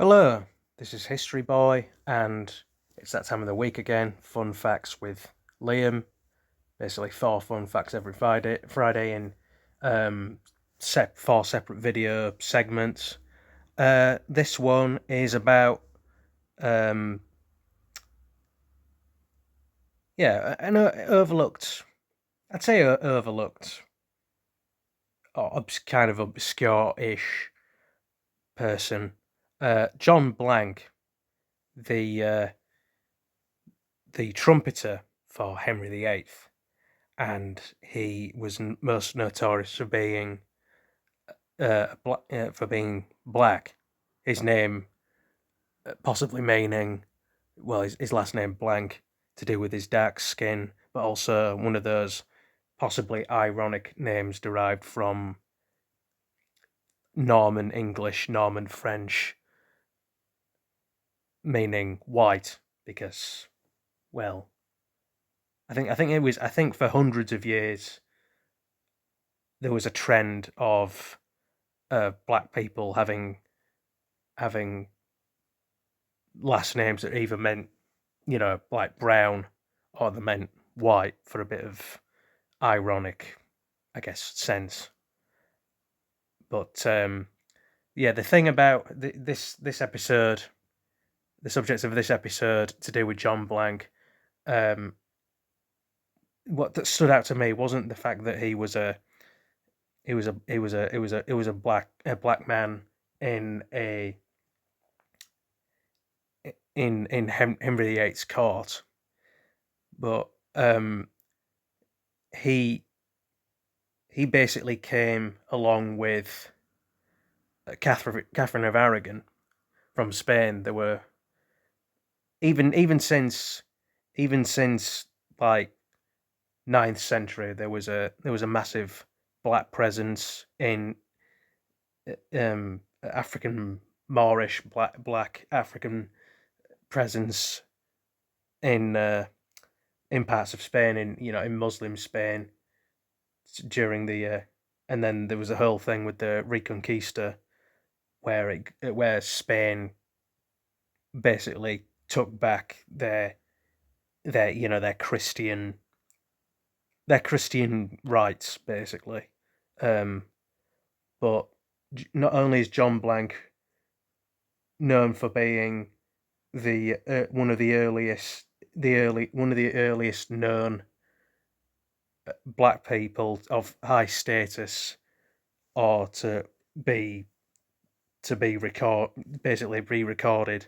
Hello, this is History Boy, and it's that time of the week again. Fun facts with Liam. Basically, four fun facts every Friday in um, four separate video segments. This one is about um, an overlooked. I'd say overlooked or kind of obscure-ish person. John Blank, the uh, the trumpeter for Henry VIII, and he was most notorious for being black. His name possibly meaning, well, his last name Blank, to do with his dark skin, but also one of those possibly ironic names derived from Norman English, Norman French, meaning white, because, well, I think for hundreds of years there was a trend of black people having last names that either meant, like brown, or they meant white for a bit of ironic, I guess, sense. But yeah, the thing about this episode, the subject of this episode, to do with John Blank, um, what that stood out to me wasn't the fact that he was a black man in a in Henry VIII's court, but he he basically came along with Catherine of Aragon from Spain. There were even since like ninth century, there was a massive black presence in African Moorish black African presence in in parts of Spain, in Muslim Spain during the and then there was a whole thing with the Reconquista where Spain basically took back their Christian rights, basically. Um, but not only is John Blank known for being the one of the earliest known black people of high status, or be record basically re-recorded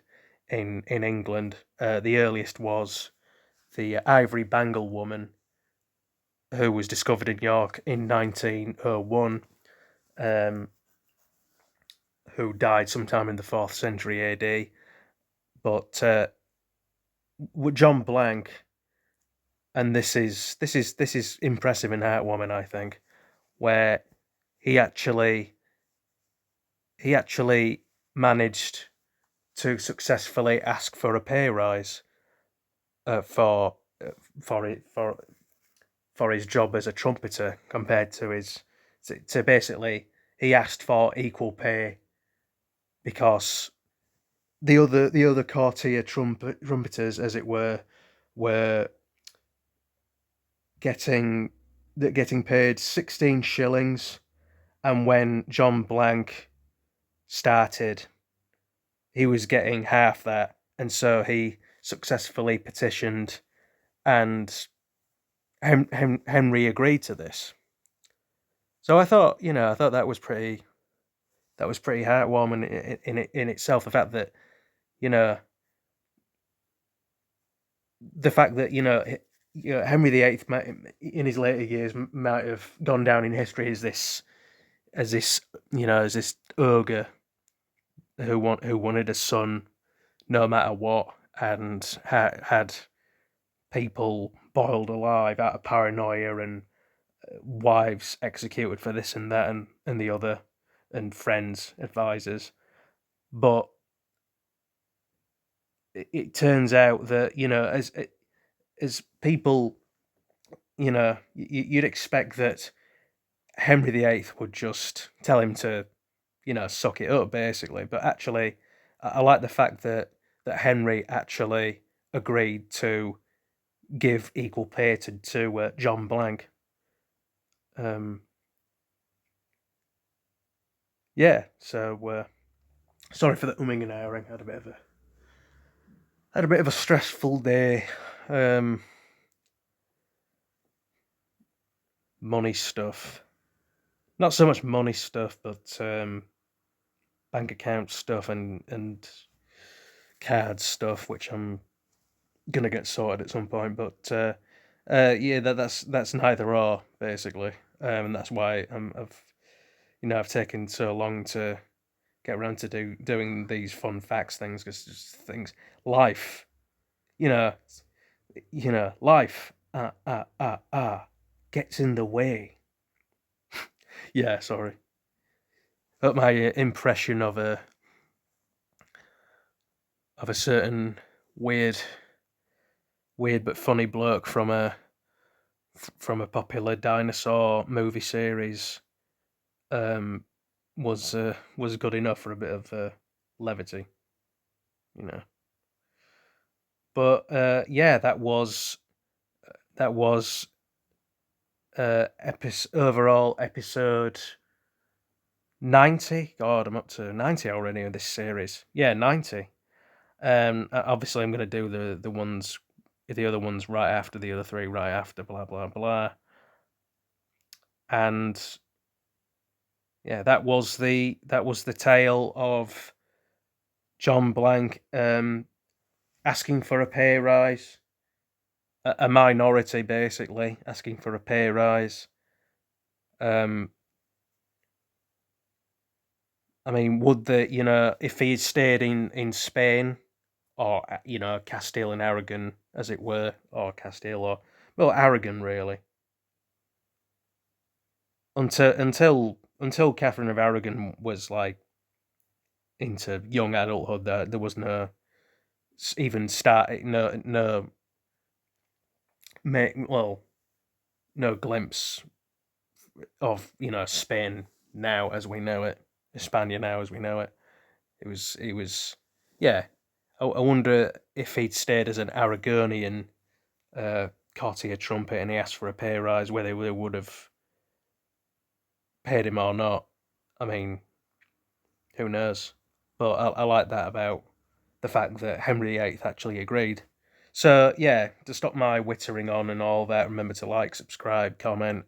in England. The earliest was the Ivory Bangle woman, who was discovered in York in 1901, um, who died sometime in the 4th century AD. But with John Blank, and this is impressive and heartwarming, I think, where he actually he actually managed to successfully ask for a pay rise uh, for uh, for it for his job as a trumpeter, compared to basically, he asked for equal pay, because the other courtier trumpeters, as it were getting getting paid 16 shillings, and when John Blank started, he was getting half that, and so he successfully petitioned, and Henry agreed to this. So I thought that was pretty heartwarming in itself. You know, the fact that Henry VIII in his later years might have gone down in history as this ogre who wanted a son no matter what, and had people boiled alive out of paranoia, and wives executed for this and that and the other, and friends, advisors. But it turns out that, as people, you'd expect that Henry VIII would just tell him to, suck it up, basically. But actually, I like the fact that Henry actually agreed to give equal pay to John Blank. Yeah, so sorry for the umming and ahhing. Had a bit of a stressful day. Um, Money stuff, not so much money stuff, but bank account stuff and card stuff, which I'm gonna get sorted at some point. But yeah, that's neither or basically, and that's why I've taken so long to get around to doing these fun facts things, because just things, life, you know, life gets in the way. Yeah, sorry, but my impression of a certain weird but funny bloke from a popular dinosaur movie series um, was good enough for a bit of levity, you know. But yeah, that was overall episode 90. God, I'm up to 90 already in this series. Yeah, 90. Obviously, I'm gonna do the other ones right after the other three, right after blah blah blah, and yeah, that was the tale of John Blank asking for a pay rise, a minority basically asking for a pay rise. Um, I mean, would if he had stayed in Spain, or Castile and Aragon, as it were, or Castile, or well, Aragon really, until Catherine of Aragon was like into young adulthood, there was no even start no make well no glimpse of Spain now as we know it, Hispania now as we know it. It was yeah. I wonder if he'd stayed as an Aragonian courtier trumpet and he asked for a pay rise, whether they would have paid him or not. I mean, who knows? But I like that about the fact that Henry VIII actually agreed. So yeah, to stop my wittering on and all that, remember to like, subscribe, comment,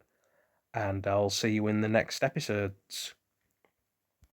and I'll see you in the next episodes.